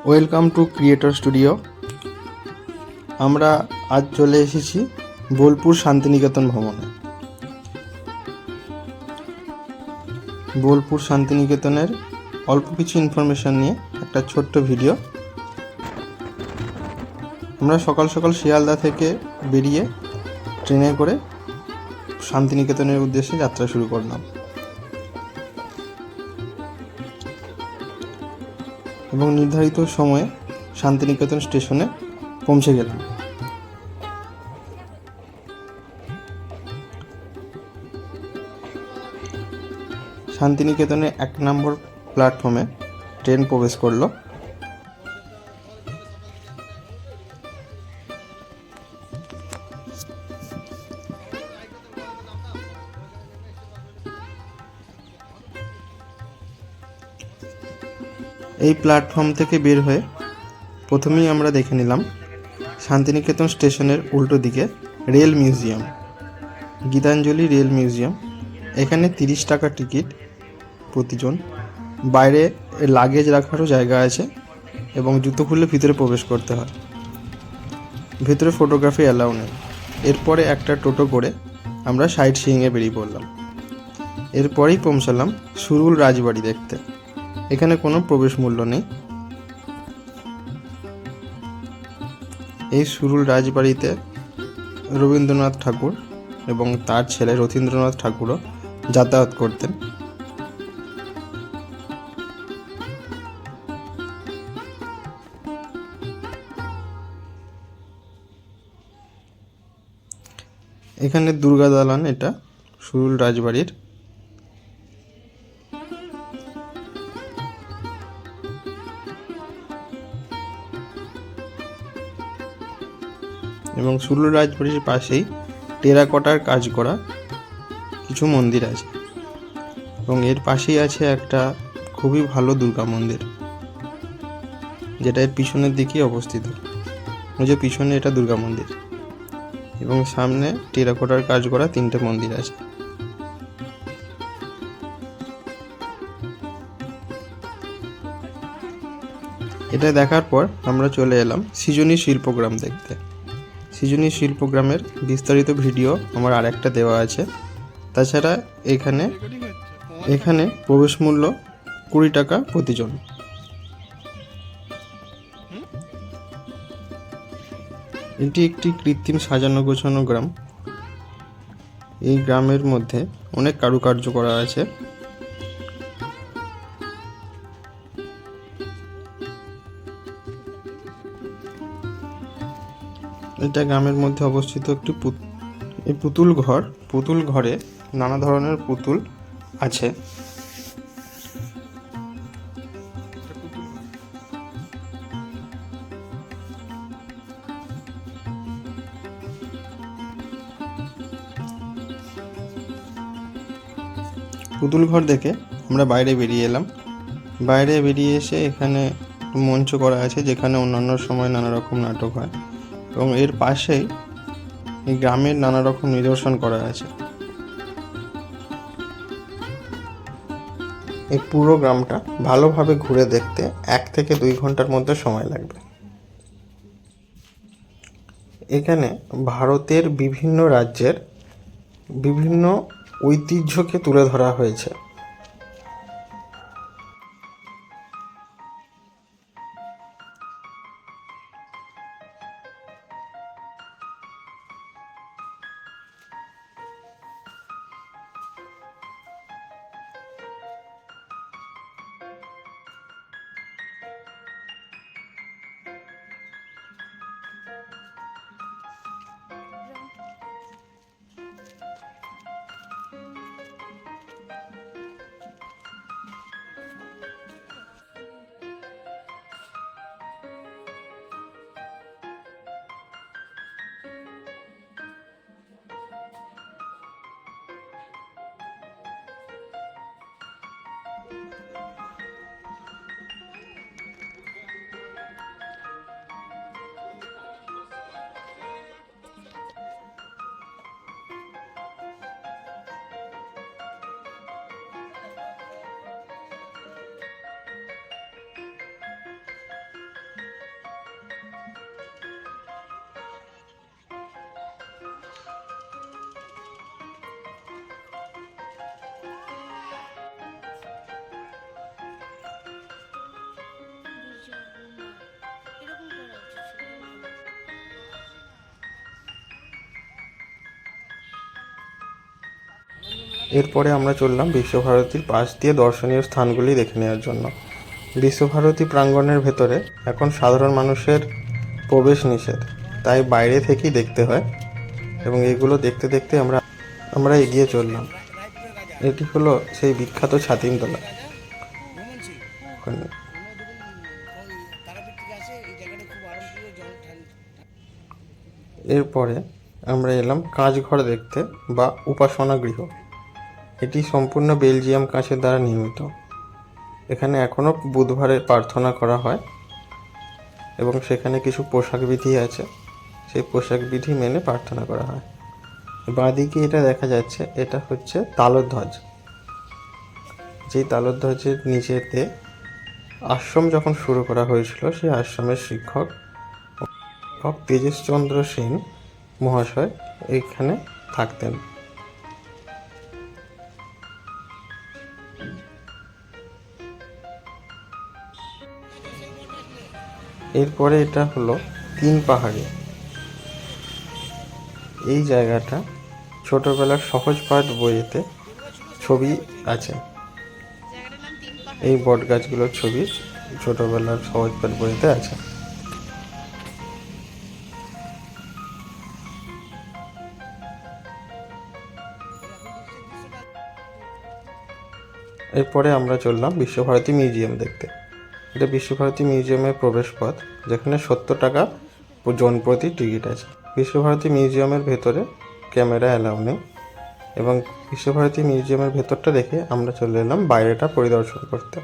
Welcome to creator studio. আমরা আজ চলে এসেছি বোলপুর শান্তিনিকেতন ভ্রমণে। বোলপুর শান্তিনিকেতনের অল্প কিছু ইনফরমেশান নিয়ে একটা ছোট্ট ভিডিও। আমরা সকাল সকাল শিয়ালদা থেকে বেরিয়ে ট্রেনে করে শান্তিনিকেতনের উদ্দেশ্যে যাত্রা শুরু করলাম এবং নির্ধারিত সময়ে শান্তিনিকেতন স্টেশনে পৌঁছে গেলাম। শান্তিনিকেতনে 1 নম্বর প্ল্যাটফর্মে ট্রেন প্রবেশ করলো। এই প্ল্যাটফর্ম থেকে বের হয়ে প্রথমেই আমরা দেখে নিলাম শান্তিনিকেতন স্টেশনের উল্টো দিকে rail museum, Gitanjali rail museum. এখানে 30 টাকা টিকিট প্রতিজন। বাইরে লাগেজ রাখারও জায়গা আছে এবং জুতো খুলে ভিতরে প্রবেশ করতে হয়। ভিতরে ফটোগ্রাফি অ্যালাউ নেই। এরপরে একটা টোটো করে আমরা সাইট সিইংয়ে বেরিয়ে পড়লাম। এরপরেই পৌঁছালাম সুরুল রাজবাড়ি দেখতে। এখানে কোনো প্রবেশ মূল্য নেই। এই সুরুল রাজবাড়িতে রবীন্দ্রনাথ ঠাকুর এবং তার ছেলে রথীন্দ্রনাথ ঠাকুরও যাতায়াত করতেন। এখানে দুর্গা দালান, এটা সুরুল রাজবাড়ির। এবং সুরুল রাজবাড়ির পাশেই টেরাকোটার কাজ করা কিছু মন্দির আছে এবং এর পাশেই আছে একটা খুবই ভালো দুর্গা মন্দির, যেটা এর পিছনের দিকেই অবস্থিত। ওই যে পিছনে এটা দুর্গা মন্দির এবং সামনে টেরাকোটার কাজ করা 3টে মন্দির আছে। এটা দেখার পর আমরা চলে এলাম সৃজনী শিল্পগ্রাম দেখতে। সৃজনী শিল্পগ্রামের বিস্তারিত ভিডিও আমার আরেকটা দেওয়া আছে। তাছাড়া এখানে প্রবেশ মূল্য 20 টাকা প্রতিজন। এটি একটি কৃত্রিম সাজানো গোছানো গ্রাম। এই গ্রামের মধ্যে অনেক কারুকার্য করা আছে। এটা গ্রামের মধ্যে অবস্থিত একটি পুতুল ঘর। পুতুল ঘরে নানা ধরনের পুতুল আছে। পুতুল ঘর দেখে আমরা বাইরে বেরিয়ে এলাম। বাইরে বেরিয়ে এসে এখানে মঞ্চ করা আছে, যেখানে অন্যান্য সময় নানা রকম নাটক হয় এবং এর পাশেই এই গ্রামের নানা রকম নিদর্শন করা আছে। এই পুরো গ্রামটা ভালোভাবে ঘুরে দেখতে 1 থেকে 2 ঘন্টার মধ্যে সময় লাগবে। এখানে ভারতের বিভিন্ন রাজ্যের বিভিন্ন ঐতিহ্যকে তুলে ধরা হয়েছে। এরপরে আমরা চললাম বিশ্বভারতীর পাশ দিয়ে দর্শনীয় স্থানগুলি দেখে নেওয়ার জন্য। বিশ্বভারতী প্রাঙ্গণের ভেতরে এখন সাধারণ মানুষের প্রবেশ নিষেধ, তাই বাইরে থেকেই দেখতে হয় এবং এগুলো দেখতে দেখতে আমরা এগিয়ে চললাম। এটি হলো সেই বিখ্যাত ছাতিমতলা। এরপরে আমরা এলাম কাঁচঘর দেখতে বা উপাসনা গৃহ। এটি সম্পূর্ণ বেলজিয়াম কাঁচের দ্বারা নির্মিত। এখানে এখনও বুধবারে প্রার্থনা করা হয় এবং সেখানে কিছু পোশাক বিধি আছে, সেই পোশাক বিধি মেনে প্রার্থনা করা হয়। বাঁদিকে এটা দেখা যাচ্ছে, এটা হচ্ছে তালধ্বজ। যেই তালধ্বজের নিচেতে আশ্রম যখন শুরু করা হয়েছিল, সেই আশ্রমের শিক্ষক তেজেশচন্দ্র সেন মহাশয় এইখানে থাকতেন। এরপরে এটা হলো 3 পাহাড়ি। এই জায়গাটা ছোটবেলার সহজ পাঠ বইয়েতে ছবি আছে। এই বট গাছগুলোর ছবি ছোটবেলার সহজ পাঠ বইয়েতে আছে। এরপরে আমরা চললাম বিশ্বভারতী মিউজিয়াম দেখতে। এটা বিশ্বভারতী মিউজিয়ামের প্রবেশপথ, যেখানে 70 টাকা জন প্রতি টিকিট আছে। বিশ্বভারতী মিউজিয়ামের ভেতরে ক্যামেরা অ্যালাউ নেই এবং বিশ্বভারতী মিউজিয়ামের ভেতরটা দেখে আমরা চলে এলাম বাইরেটা পরিদর্শন করতে।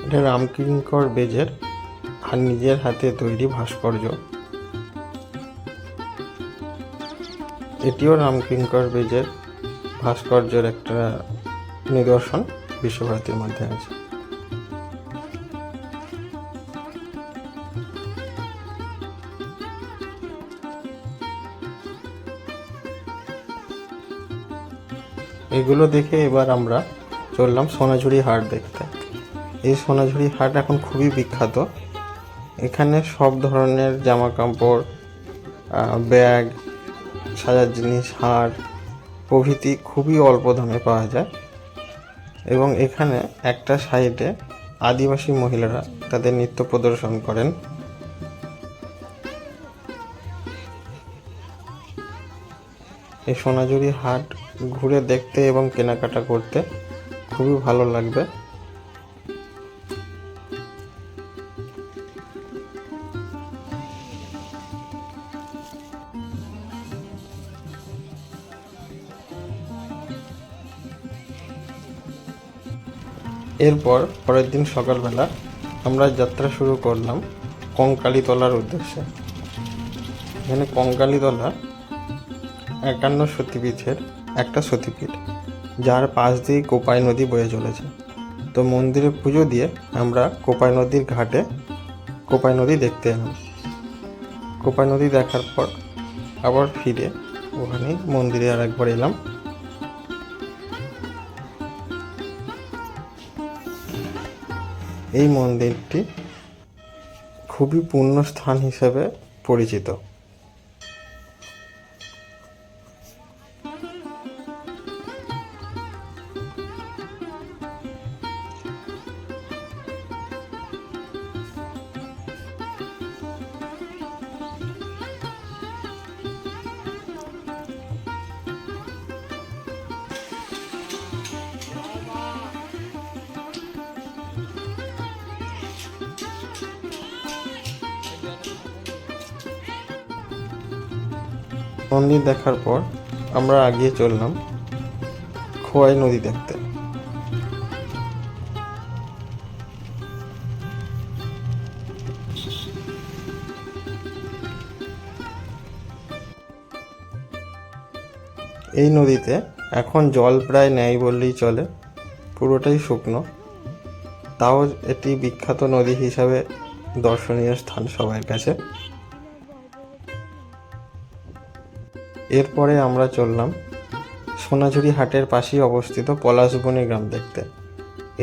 এটা রামকিঙ্কর বেজের আর নিজের হাতে তৈরি ভাস্কর্য। এটিও রামকিঙ্কর বেজের ভাস্কর্যের একটা নিদর্শন বিশ্বভারতীর মধ্যে আছে। এগুলো দেখে এবার আমরা চললাম সোনাঝুরি হাট দেখতে। এই সোনাঝুরি হাট এখন খুবই বিখ্যাত। এখানে সব ধরনের জামা কাপড়, ব্যাগ, সাজার জিনিস, হার প্রভৃতি খুবই অল্প দামে পাওয়া যায় এবং এখানে একটা সাইডে আদিবাসী মহিলারা তাদের নৃত্য প্রদর্শন করেন। এই সোনাঝুরি হাট ঘুরে দেখতে এবং কেনাকাটা করতে খুবই ভালো লাগবে। এরপর পরের দিন সকালবেলা আমরা যাত্রা শুরু করলাম কঙ্কালীতলার উদ্দেশ্যে। এখানে কঙ্কালীতলা 51 সতীপীঠের একটা সতীপীঠ, যার পাশ দিয়ে কোপাই নদী বয়ে চলেছে। তো মন্দিরে পুজো দিয়ে আমরা কোপাই নদীর ঘাটে কোপাই নদী দেখতে এলাম। কোপাই নদী দেখার পর আবার ফিরে ওখানে মন্দিরে আর একবার এলাম। এই মন্দিরটি খুবই পুণ্য স্থান হিসেবে পরিচিত। মন্দির দেখার পর আমরা এগিয়ে চললাম খোয়াই নদী দেখতে। এই নদীতে এখন জল প্রায় নেই বললেই চলে, পুরোটাই শুকনো। তাও এটি বিখ্যাত নদী হিসাবে দর্শনীয় স্থান সবার কাছে। এরপরে আমরা চললাম সোনাঝুরি হাটের পাশেই অবস্থিত পলাশবনি গ্রাম দেখতে।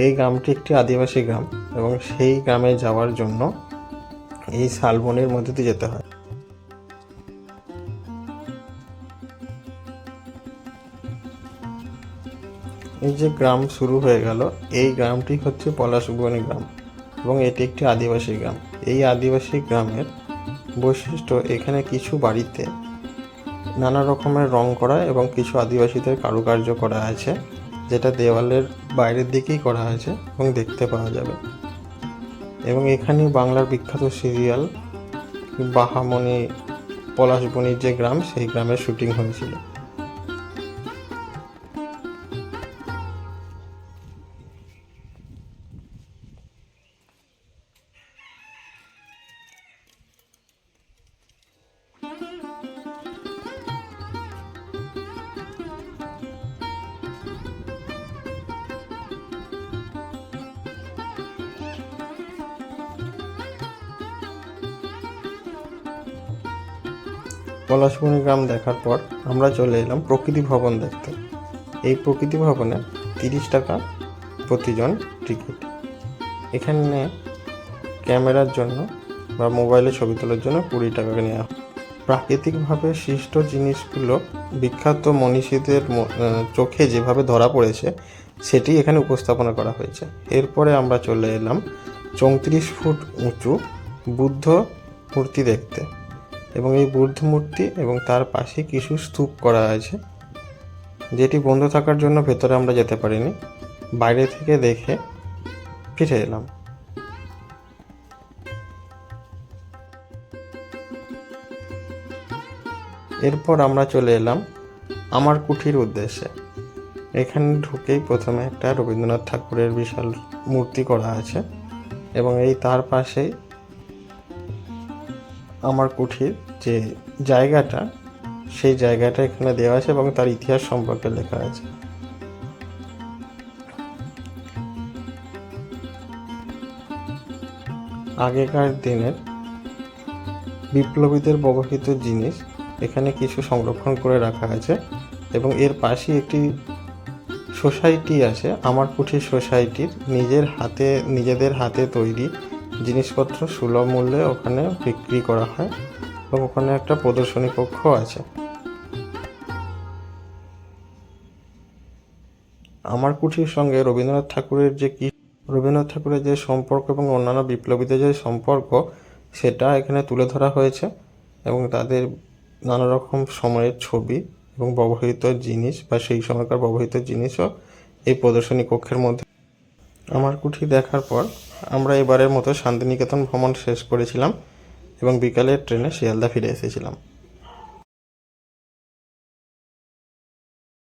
এই গ্রামটি একটি আদিবাসী গ্রাম এবং সেই গ্রামে যাওয়ার জন্য এই শালবনির মধ্যে দিয়ে যেতে হয়। এই যে গ্রাম শুরু হয়ে গেল, এই গ্রামটি হচ্ছে পলাশবনি গ্রাম এবং এটি একটি আদিবাসী গ্রাম। এই আদিবাসী গ্রামের বৈশিষ্ট্য, এখানে কিছু বাড়িতে নানা রকমের রং করা এবং কিছু আদিবাসীদের কারুকার্য করা আছে, যেটা দেওয়ালের বাইরের দিকেই করা আছে এবং দেখতে পাওয়া যাবে। এবং এখানেই বাংলার বিখ্যাত সিরিয়াল বাহামণি পলাশবনির যে গ্রাম, সেই গ্রামের শুটিং হয়েছিল। পলাশবনি গ্রাম দেখার পর আমরা চলে এলাম প্রকৃতি ভবন দেখতে। এই প্রকৃতি ভবনে 30 টাকা প্রতিজন টিকিট। এখানে ক্যামেরার জন্য বা মোবাইলে ছবি তোলার জন্য 20 টাকা নেওয়া হয়। প্রাকৃতিকভাবে সৃষ্ট জিনিসগুলো বিখ্যাত মনীষীদের চোখে যেভাবে ধরা পড়েছে সেটি এখানে উপস্থাপনা করা হয়েছে। এরপরে আমরা চলে এলাম 34 ফুট উঁচু বুদ্ধ মূর্তি দেখতে, এবং এই বুদ্ধ মূর্তি এবং তার পাশে কিছু স্তূপ করা আছে, যেটি বন্ধ থাকার জন্য ভেতরে আমরা যেতে পারিনি, বাইরে থেকে দেখে ফিরে এলাম। এরপর আমরা চলে এলাম আমার কুঠির উদ্দেশ্যে। এখানে ঢুকেই প্রথমে একটা রবীন্দ্রনাথ ঠাকুরের বিশাল মূর্তি করা আছে এবং এই তার পাশেই আমার কুঠির যে জায়গাটা, সেই জায়গাটা এখানে দেওয়া আছে এবং তার ইতিহাস সম্পর্কে লেখা আছে। আগেকার দিনের বিপ্লবীদের ব্যবহৃত জিনিস এখানে কিছু সংরক্ষণ করে রাখা আছে এবং এর পাশে একটি সোসাইটি আছে, আমার কুঠির সোসাইটির। নিজেদের হাতে তৈরি জিনিসপত্র সুলভ মূল্যে ওখানে বিক্রি করা হয় এবং ওখানে একটা প্রদর্শনী কক্ষ আছে। আমার কুঠির সঙ্গে রবীন্দ্রনাথ ঠাকুরের যে সম্পর্ক এবং অন্যান্য বিপ্লবীদের যে সম্পর্ক, সেটা এখানে তুলে ধরা হয়েছে এবং তাদের নানা রকম সময়ের ছবি এবং ব্যবহৃত জিনিস বা সেই সময়কার ব্যবহৃত জিনিসও এই প্রদর্শনী কক্ষের মধ্যে। আমার কুঠি দেখার পর আমরা এবারের মতো শান্তিনিকেতন ভ্রমণ শেষ করেছিলাম এবং বিকালের ট্রেনে শিয়ালদা ফিরে এসেছিলাম।